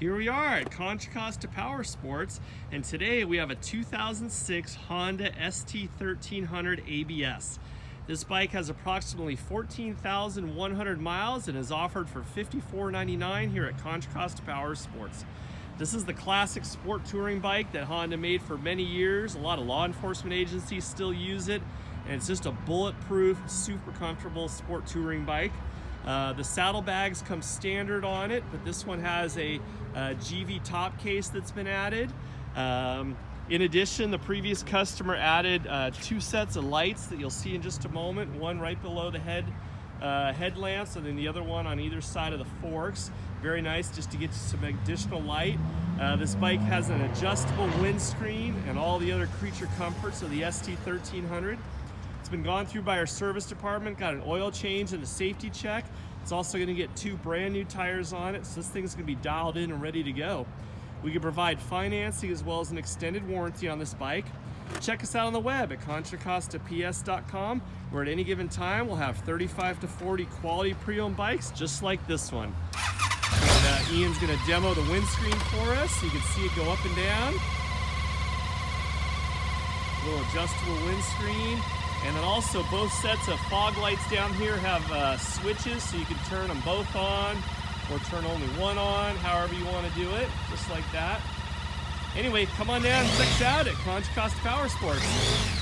Here we are at Contra Costa Powersports, and today we have a 2006 Honda ST1300 ABS. This bike has approximately 14,100 miles and is offered for $54.99 here at Contra Costa Powersports. This is the classic sport touring bike that Honda made for many years. A lot of law enforcement agencies still use it, and it's just a bulletproof, super comfortable sport touring bike. The saddlebags come standard on it, but this one has a GV top case that's been added. In addition, the previous customer added two sets of lights that you'll see in just a moment, one right below the headlamps and then the other one on either side of the forks. Very nice, just to get you some additional light. This bike has an adjustable windscreen and all the other creature comforts of the ST1300. It's been gone through by our service department, got an oil change and a safety check. It's also going to get two brand new tires on it, so this thing's going to be dialed in and ready to go. We can provide financing as well as an extended warranty on this bike. Check us out on the web at contracostaps.com, where at any given time we'll have 35 to 40 quality pre-owned bikes just like this one. And, Ian's going to demo the windscreen for us so you can see it go up and down. A little adjustable windscreen. And then also both sets of fog lights down here have switches, so you can turn them both on or turn only one on, however you want to do it, just like that. Anyway, come on down and check us out at Contra Costa Powersports.